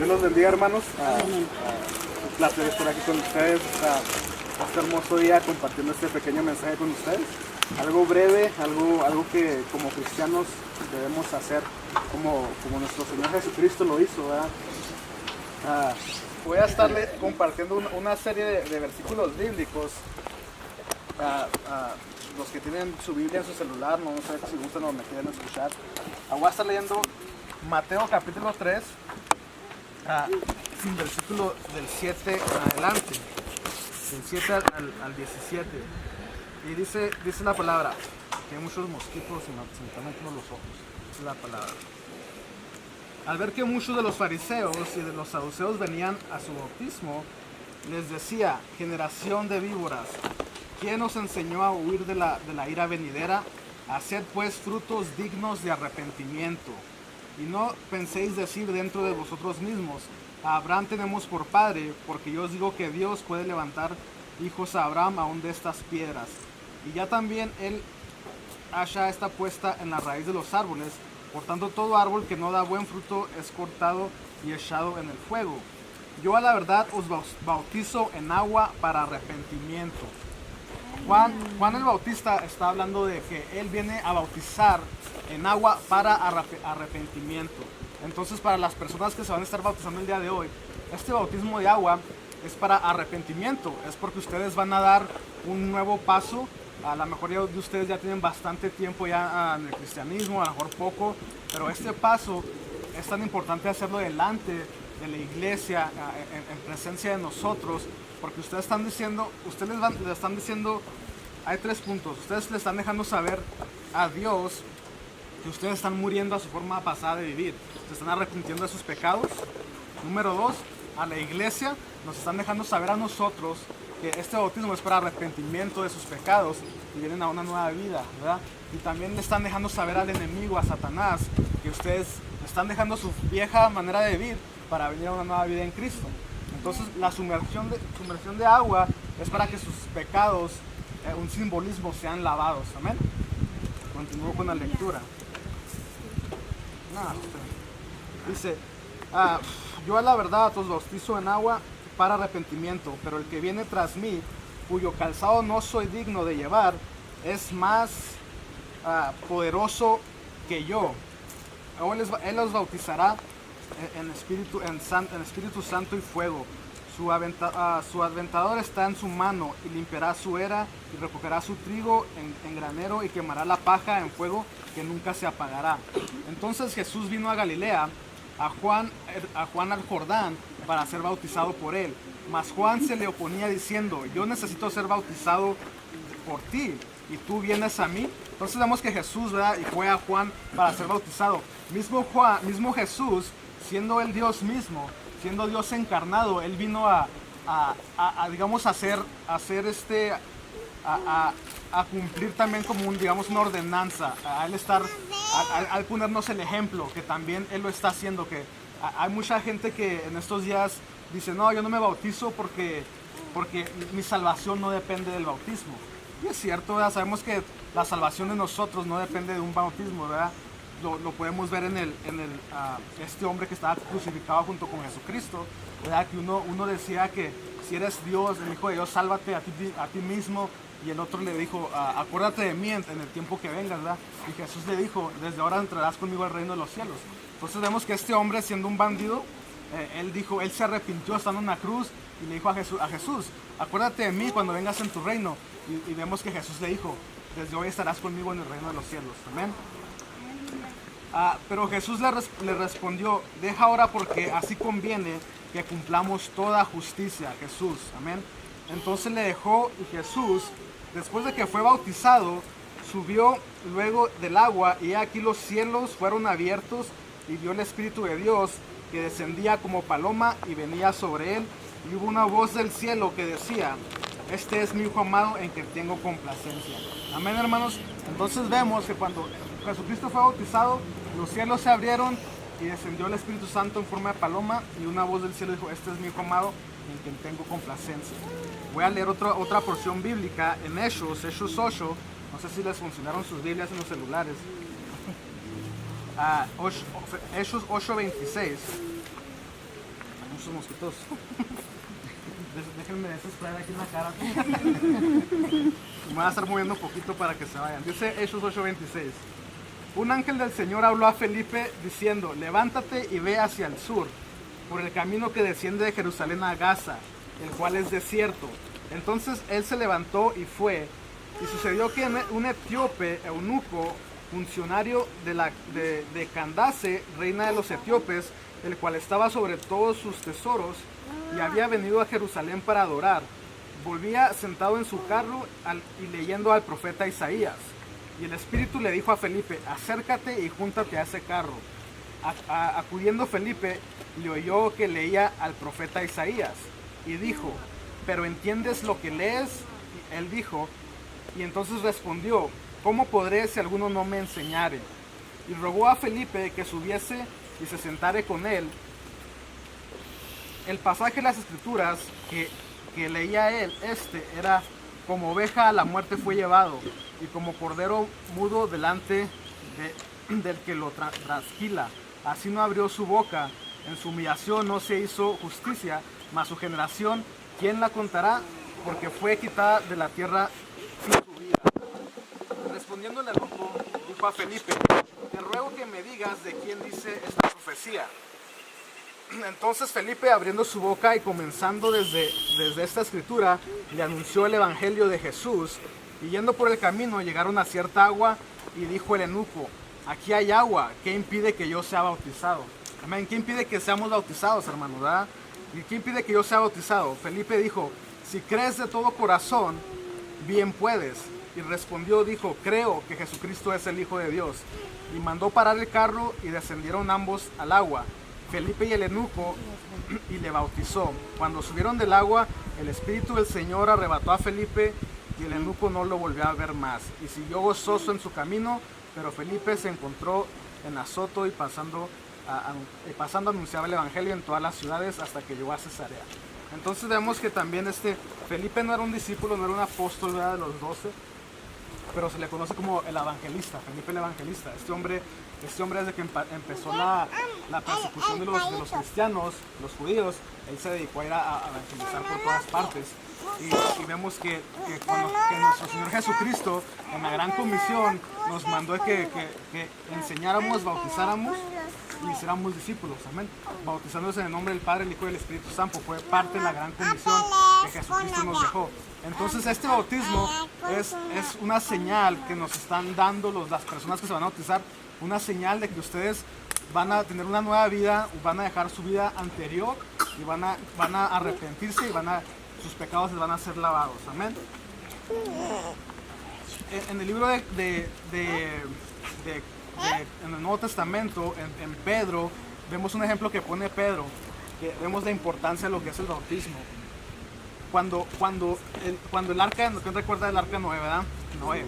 Dios los bendiga, hermanos. Un placer estar aquí con ustedes este hermoso día compartiendo este pequeño mensaje con ustedes. Algo breve, algo que como cristianos debemos hacer como nuestro Señor Jesucristo lo hizo, ¿verdad? Voy a estarle compartiendo una serie de versículos bíblicos. Los que tienen su Biblia en su celular, no sé si gustan o me quieren escuchar. Voy a estar leyendo Mateo capítulo 3, versículo del 7 en adelante, del 7 al 17. Y dice la palabra, que hay muchos mosquitos y se me están metiendo los ojos. Dice la palabra. Al ver que muchos de los fariseos y de los saduceos venían a su bautismo, les decía: generación de víboras, ¿quién os enseñó a huir de la ira venidera? Haced pues frutos dignos de arrepentimiento. Y no penséis decir dentro de vosotros mismos: a Abraham tenemos por padre, porque yo os digo que Dios puede levantar hijos a Abraham aún de estas piedras. Y ya también él haya está puesta en la raíz de los árboles. Por tanto, todo árbol que no da buen fruto es cortado y echado en el fuego. Yo a la verdad os bautizo en agua para arrepentimiento. Juan el Bautista está hablando de que él viene a bautizar en agua para arrepentimiento. Entonces, para las personas que se van a estar bautizando el día de hoy, este bautismo de agua es para arrepentimiento. Es porque ustedes van a dar un nuevo paso. A la mayoría de ustedes ya tienen bastante tiempo ya en el cristianismo, a lo mejor poco, pero este paso es tan importante hacerlo delante de la iglesia, en presencia de nosotros, porque ustedes le están diciendo, hay 3 puntos. Ustedes le están dejando saber a Dios que ustedes están muriendo a su forma pasada de vivir, se están arrepintiendo de sus pecados. Número 2, a la iglesia nos están dejando saber a nosotros que este bautismo es para arrepentimiento de sus pecados y vienen a una nueva vida, ¿verdad? Y también le están dejando saber al enemigo, a Satanás, que ustedes están dejando su vieja manera de vivir para venir a una nueva vida en Cristo. Entonces, la sumersión de agua es para que sus pecados, un simbolismo, sean lavados. Amén. Continúo con la lectura. Dice: yo a la verdad os bautizo en agua para arrepentimiento, pero el que viene tras mí, cuyo calzado no soy digno de llevar, es más poderoso que yo. Él los bautizará en Espíritu Santo y fuego. Su aventador está en su mano, y limpiará su era y recogerá su trigo en granero, y quemará la paja en fuego que nunca se apagará. Entonces Jesús vino a Galilea, a Juan al Jordán, para ser bautizado por él. Mas Juan se le oponía diciendo: yo necesito ser bautizado por ti, y tú vienes a mí. Entonces vemos que Jesús, ¿verdad?, y fue a Juan para ser bautizado. Mismo Jesús, siendo el Dios mismo, siendo Dios encarnado, él vino a cumplir también como una ordenanza, al ponernos el ejemplo, que también él lo está haciendo. Que hay mucha gente que en estos días dice: no, yo no me bautizo porque mi salvación no depende del bautismo. Y es cierto, ¿verdad? Sabemos que la salvación de nosotros no depende de un bautismo, ¿verdad? Lo podemos ver en este hombre que estaba crucificado junto con Jesucristo, ¿verdad? Que uno decía que si eres Dios, el Hijo de Dios, sálvate a ti mismo. Y el otro le dijo: acuérdate de mí en el tiempo que vengas, ¿verdad? Y Jesús le dijo: desde ahora entrarás conmigo al reino de los cielos. Entonces vemos que este hombre, siendo un bandido, él se arrepintió estando en una cruz y le dijo a Jesús: acuérdate de mí cuando vengas en tu reino. Y vemos que Jesús le dijo: desde hoy estarás conmigo en el reino de los cielos. Amén. Pero Jesús le respondió: deja ahora, porque así conviene que cumplamos toda justicia. Jesús, amén. Entonces le dejó, y Jesús, después de que fue bautizado, subió luego del agua, y aquí los cielos fueron abiertos, y vio el Espíritu de Dios que descendía como paloma y venía sobre él. Y hubo una voz del cielo que decía: este es mi Hijo amado, en quien tengo complacencia. Amén, hermanos. Entonces vemos que cuando Jesucristo fue bautizado, los cielos se abrieron y descendió el Espíritu Santo en forma de paloma, y una voz del cielo dijo: este es mi Hijo amado, en quien tengo complacencia. Voy a leer otra porción bíblica en Hechos 8. No sé si les funcionaron sus Biblias en los celulares. Hechos 8:26. muchos mosquitos. Déjenme spray aquí en la cara. Me voy a estar moviendo un poquito para que se vayan. Dice Hechos 8:26. Un ángel del Señor habló a Felipe diciendo: levántate y ve hacia el sur, por el camino que desciende de Jerusalén a Gaza, el cual es desierto. Entonces él se levantó y fue. Y sucedió que un etíope, eunuco, funcionario de Candace, reina de los etíopes, el cual estaba sobre todos sus tesoros, y había venido a Jerusalén para adorar, volvía sentado en su carro y leyendo al profeta Isaías. Y el Espíritu le dijo a Felipe: acércate y júntate a ese carro. Acudiendo Felipe, le oyó que leía al profeta Isaías, y dijo: ¿pero entiendes lo que lees? Él dijo, y entonces respondió: ¿cómo podré si alguno no me enseñare? Y rogó a Felipe que subiese y se sentare con él. El pasaje de las Escrituras que leía él, era: como oveja a la muerte fue llevado, y como cordero mudo delante del que lo trasquila, así no abrió su boca. En su humillación no se hizo justicia, mas su generación, ¿quién la contará? Porque fue quitada de la tierra sin su vida. Respondiendo el eunuco, dijo a Felipe: te ruego que me digas de quién dice esta profecía. Entonces Felipe, abriendo su boca y comenzando desde esta escritura, le anunció el evangelio de Jesús. Y yendo por el camino, llegaron a cierta agua, y dijo el eunuco: aquí hay agua, ¿qué impide que yo sea bautizado? Amén. ¿Qué impide que seamos bautizados, hermanos? ¿Verdad? ¿Y qué impide que yo sea bautizado? Felipe dijo: si crees de todo corazón, bien puedes. Y respondió, dijo: creo que Jesucristo es el Hijo de Dios. Y mandó parar el carro, y descendieron ambos al agua, Felipe y el eunuco, y le bautizó. Cuando subieron del agua, el Espíritu del Señor arrebató a Felipe, y el eunuco no lo volvió a ver más. Y siguió gozoso en su camino, pero Felipe se encontró en Azoto, y pasando anunciaba el evangelio en todas las ciudades hasta que llegó a Cesarea. Entonces vemos que también Felipe no era un discípulo, no era un apóstol, ¿verdad?, de los 12, pero se le conoce como el evangelista, Felipe el evangelista. Este hombre desde que empezó la persecución de los cristianos, los judíos, él se dedicó a ir a evangelizar por todas partes. Y vemos que nuestro Señor Jesucristo, en la gran comisión, nos mandó que enseñáramos, bautizáramos y hiciéramos discípulos, amén. Bautizándose en el nombre del Padre, el Hijo y el Espíritu Santo, fue parte de la gran comisión que Jesucristo nos dejó. Entonces este bautismo es una señal que nos están dando las personas que se van a bautizar, una señal de que ustedes van a tener una nueva vida, van a dejar su vida anterior y van a arrepentirse, y sus pecados les van a ser lavados, amén. En el libro en el Nuevo Testamento, en Pedro, vemos un ejemplo que pone Pedro, que vemos la importancia de lo que es el bautismo. Cuando el arca, ¿quién recuerda del arca Noé, verdad? Noé.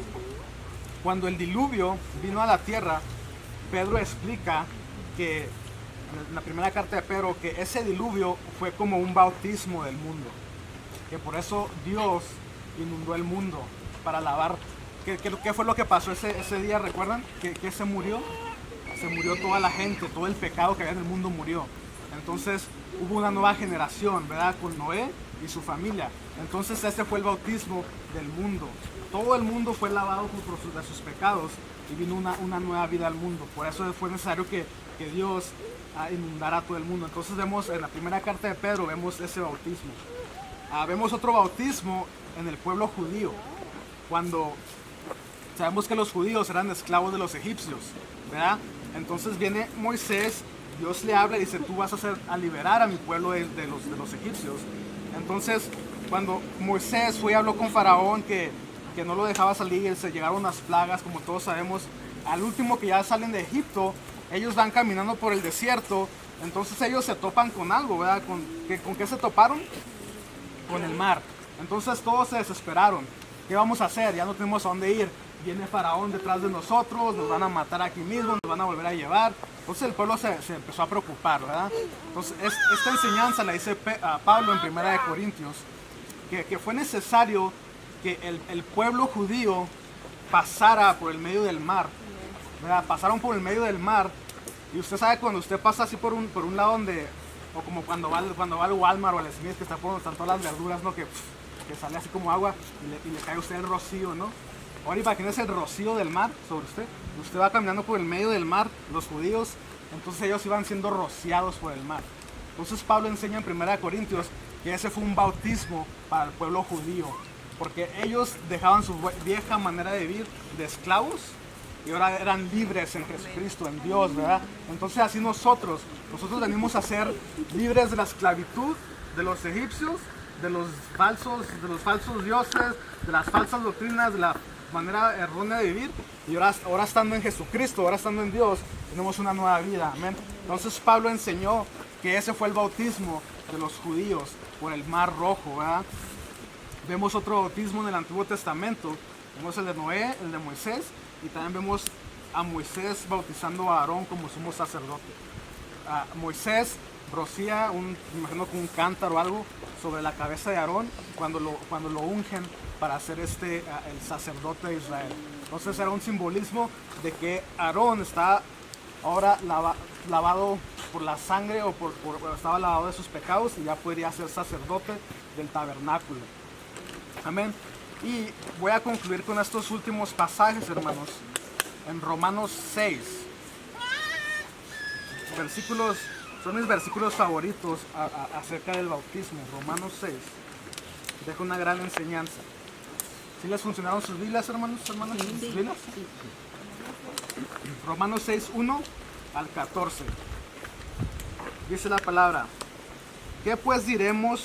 Cuando el diluvio vino a la tierra, Pedro explica que, en la primera carta de Pedro, que ese diluvio fue como un bautismo del mundo. Que por eso Dios inundó el mundo para lavar. ¿Qué fue lo que pasó ese día? ¿Recuerdan? ¿Que se murió? Se murió toda la gente, todo el pecado que había en el mundo murió. Entonces hubo una nueva generación, ¿verdad? Con Noé y su familia. Entonces este fue el bautismo del mundo. Todo el mundo fue lavado de sus pecados, y vino una nueva vida al mundo. Por eso fue necesario que Dios inundara todo el mundo. Entonces vemos en la primera carta de Pedro, vemos ese bautismo. Vemos otro bautismo en el pueblo judío, cuando sabemos que los judíos eran esclavos de los egipcios, ¿verdad? Entonces viene Moisés, Dios le habla y dice: tú vas a liberar a mi pueblo de los egipcios. Entonces cuando Moisés fue y habló con Faraón que no lo dejaba salir, se llegaron las plagas, como todos sabemos. Al último, que ya salen de Egipto, ellos van caminando por el desierto. Entonces ellos se topan con algo, ¿verdad? ¿Con qué se toparon? Con el mar. Entonces todos se desesperaron. ¿Qué vamos a hacer? Ya no tenemos a dónde ir. Viene Faraón detrás de nosotros, nos van a matar aquí mismo, nos van a volver a llevar. Entonces el pueblo se empezó a preocupar, ¿verdad? Entonces esta enseñanza la dice Pablo en 1 Corintios, que fue necesario que el pueblo judío pasara por el medio del mar, ¿verdad? Pasaron por el medio del mar. Y usted sabe, cuando usted pasa así por un lado donde O como cuando va al Walmart o al Smith, que está por donde están todas las verduras, ¿no? Que sale así como agua y le cae a usted el rocío, ¿no? Ahora imagínese el rocío del mar sobre usted. Usted va caminando por el medio del mar, los judíos, entonces ellos iban siendo rociados por el mar. Entonces Pablo enseña en 1 Corintios que ese fue un bautismo para el pueblo judío, porque ellos dejaban su vieja manera de vivir de esclavos y ahora eran libres en Jesucristo, en Dios, ¿verdad? Entonces así nosotros venimos a ser libres de la esclavitud de los egipcios, de los falsos dioses, de las falsas doctrinas, de la manera errónea de vivir, y ahora estando en Jesucristo, ahora estando en Dios, tenemos una nueva vida, amén. Entonces Pablo enseñó que ese fue el bautismo de los judíos por el Mar Rojo, ¿verdad? Vemos otro bautismo en el Antiguo Testamento, vemos el de Noé, el de Moisés, y también vemos a Moisés bautizando a Aarón como sumo sacerdote. Moisés rocía me imagino con un cántaro o algo sobre la cabeza de Aarón cuando lo ungen para ser el sacerdote de Israel. Entonces era un simbolismo de que Aarón está ahora lavado por la sangre o estaba lavado de sus pecados y ya podría ser sacerdote del tabernáculo. Amén. Y voy a concluir con estos últimos pasajes, hermanos, en Romanos 6. Son mis versículos favoritos acerca del bautismo. Romanos 6 deja una gran enseñanza. ¿Sí les funcionaron sus Biblias, hermanos? ¿Hermanas? ¿Sus Biblias? Sí. Romanos 6, 1 al 14. Dice la palabra: ¿qué pues diremos?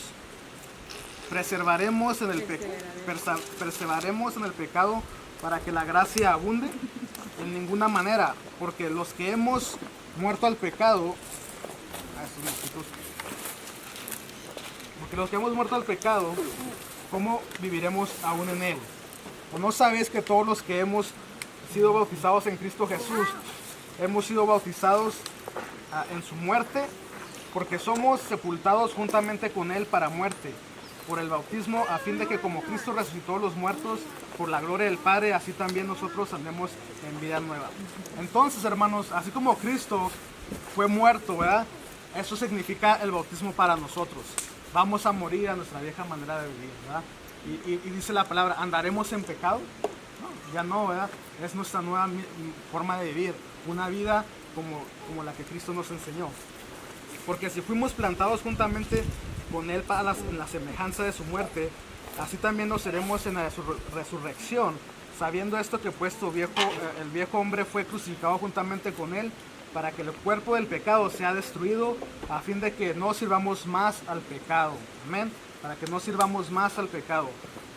¿Perseveraremos en el pecado para que la gracia abunde? En ninguna manera, porque los que hemos muerto al pecado, ¿cómo viviremos aún en él? ¿O no sabéis que todos los que hemos sido bautizados en Cristo Jesús hemos sido bautizados en su muerte? Porque somos sepultados juntamente con él para muerte, por el bautismo, a fin de que como Cristo resucitó a los muertos por la gloria del Padre, así también nosotros andemos en vida nueva. Entonces, hermanos, así como Cristo fue muerto, ¿verdad? Eso significa el bautismo para nosotros. Vamos a morir a nuestra vieja manera de vivir, ¿verdad? Y dice la palabra, ¿andaremos en pecado? No, ya no, ¿verdad? Es nuestra nueva forma de vivir, una vida como la que Cristo nos enseñó. Porque si fuimos plantados juntamente con Él en la semejanza de su muerte, así también nos seremos en la resurrección, sabiendo esto que puesto el viejo hombre fue crucificado juntamente con Él, para que el cuerpo del pecado sea destruido, a fin de que no sirvamos más al pecado. Amén. Para que no sirvamos más al pecado.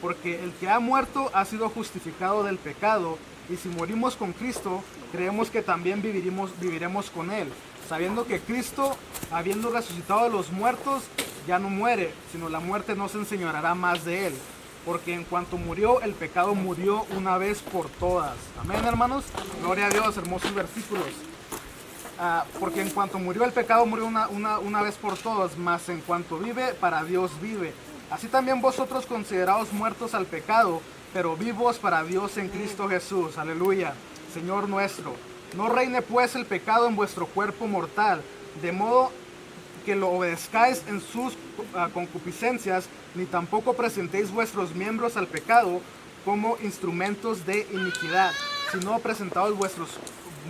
Porque el que ha muerto ha sido justificado del pecado, y si morimos con Cristo, creemos que también viviremos con Él, sabiendo que Cristo, habiendo resucitado de los muertos, ya no muere, sino la muerte no se enseñoreará más de Él. Porque en cuanto murió, el pecado murió una vez por todas. Amén, hermanos. Gloria a Dios, hermosos versículos. Porque en cuanto murió el pecado, murió una vez por todas, mas en cuanto vive, para Dios vive. Así también vosotros consideraos muertos al pecado, pero vivos para Dios en Cristo Jesús. Aleluya, Señor nuestro. No reine pues el pecado en vuestro cuerpo mortal, de modo que lo obedezcáis en sus concupiscencias, ni tampoco presentéis vuestros miembros al pecado como instrumentos de iniquidad, sino presentaos vuestros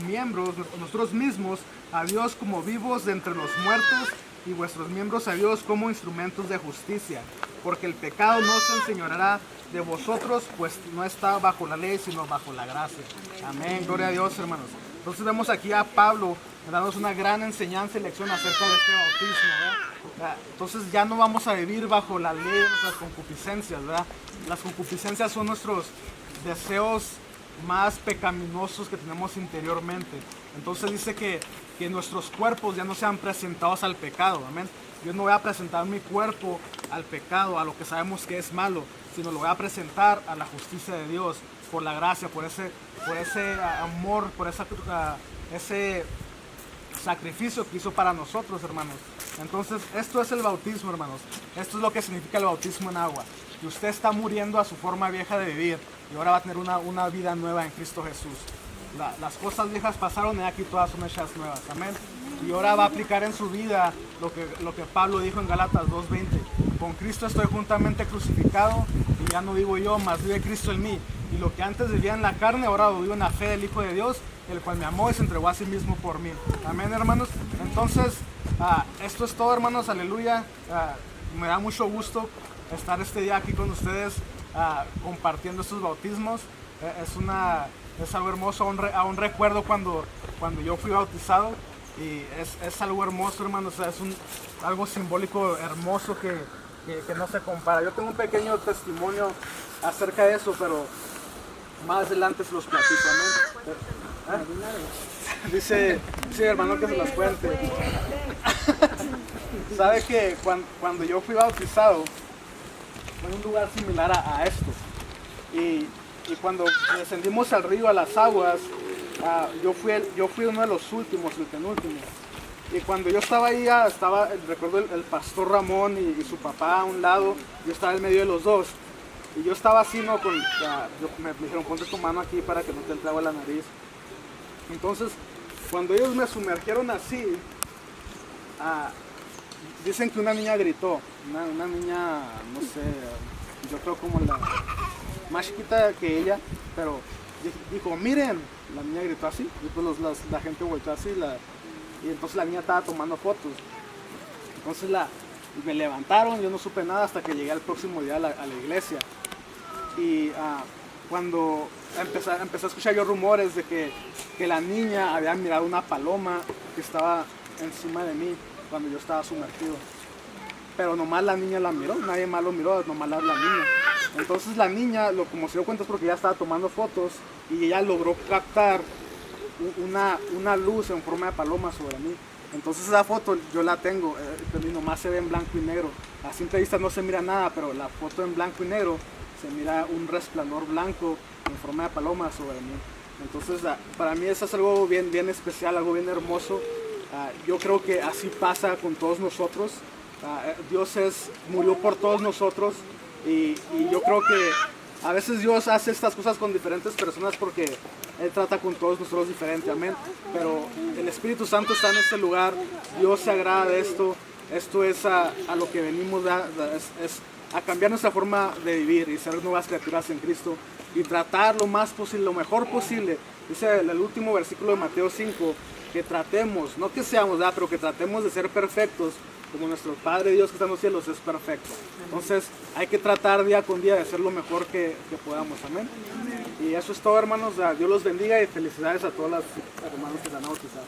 miembros, nosotros mismos, a Dios como vivos de entre los muertos, y vuestros miembros a Dios como instrumentos de justicia. Porque el pecado no se enseñoreará de vosotros, pues no está bajo la ley, sino bajo la gracia. Amén, gloria a Dios, hermanos. Entonces vemos aquí a Pablo dándonos una gran enseñanza y lección acerca de este bautismo, ¿verdad? Entonces ya no vamos a vivir bajo la ley de nuestras concupiscencias, ¿verdad? Las concupiscencias son nuestros deseos más pecaminosos que tenemos interiormente. Entonces dice que nuestros cuerpos ya no sean presentados al pecado, amén. Yo no voy a presentar mi cuerpo al pecado, a lo que sabemos que es malo, sino lo voy a presentar a la justicia de Dios, por la gracia, por ese amor, por ese sacrificio que hizo para nosotros, hermanos. Entonces, esto es el bautismo, hermanos. Esto es lo que significa el bautismo en agua. Que usted está muriendo a su forma vieja de vivir y ahora va a tener una vida nueva en Cristo Jesús. Las cosas viejas pasaron y aquí todas son hechas nuevas. Amén. Y ahora va a aplicar en su vida lo que Pablo dijo en Gálatas 2:20. Con Cristo estoy juntamente crucificado y ya no vivo yo, mas vive Cristo en mí. Y lo que antes vivía en la carne, ahora lo vivo en la fe del Hijo de Dios, el cual me amó y se entregó a sí mismo por mí. Amén, hermanos. Entonces, esto es todo, hermanos. Aleluya. Me da mucho gusto estar este día aquí con ustedes compartiendo estos bautismos. Es algo hermoso, aún recuerdo cuando yo fui bautizado. Y es algo hermoso, hermanos. O sea, es algo simbólico hermoso que no se compara. Yo tengo un pequeño testimonio acerca de eso, pero más adelante se los platico. ¿Amén? Dice hermano que se las cuente. Sabe que cuando yo fui bautizado fue en un lugar similar a esto. Y cuando descendimos al río, a las aguas, yo fui uno de los últimos, el penúltimo. Y cuando yo estaba ahí, recuerdo el pastor Ramón y su papá a un lado, yo estaba en medio de los dos. Y yo estaba así, ¿no? Me dijeron, ponte tu mano aquí para que no te entre agua a la nariz. Entonces, cuando ellos me sumergieron así, dicen que una niña gritó. Una niña, no sé, yo creo como la más chiquita que ella, pero dijo, miren, la niña gritó así. Y pues la gente volteó así, y entonces la niña estaba tomando fotos. Entonces me levantaron, yo no supe nada hasta que llegué al próximo día a la iglesia. Y cuando empecé a escuchar yo rumores de que la niña había mirado una paloma que estaba encima de mí cuando yo estaba sumergido. Pero nomás la niña la miró, nadie más lo miró, nomás la niña. Entonces la niña, como se dio cuenta es porque ella estaba tomando fotos y ella logró captar una luz en forma de paloma sobre mí. Entonces esa foto yo la tengo, pero nomás se ve en blanco y negro. A simple vista no se mira nada, pero la foto en blanco y negro se mira un resplandor blanco en forma de paloma sobre mí. Entonces para mí eso es algo bien, bien especial, algo bien hermoso. Yo creo que así pasa con todos nosotros. Dios murió por todos nosotros y yo creo que a veces Dios hace estas cosas con diferentes personas porque Él trata con todos nosotros diferente, amén. Pero el Espíritu Santo está en este lugar, Dios se agrada de esto. Esto es a lo que venimos, es a cambiar nuestra forma de vivir y ser nuevas criaturas en Cristo y tratar lo más posible, lo mejor posible. Dice el último versículo de Mateo 5, que tratemos, no que seamos, pero que tratemos de ser perfectos como nuestro Padre Dios que está en los cielos es perfecto. Entonces hay que tratar día con día de hacer lo mejor que podamos, amén. Y eso es todo, hermanos. Dios los bendiga y felicidades a todos los hermanos que se han bautizado.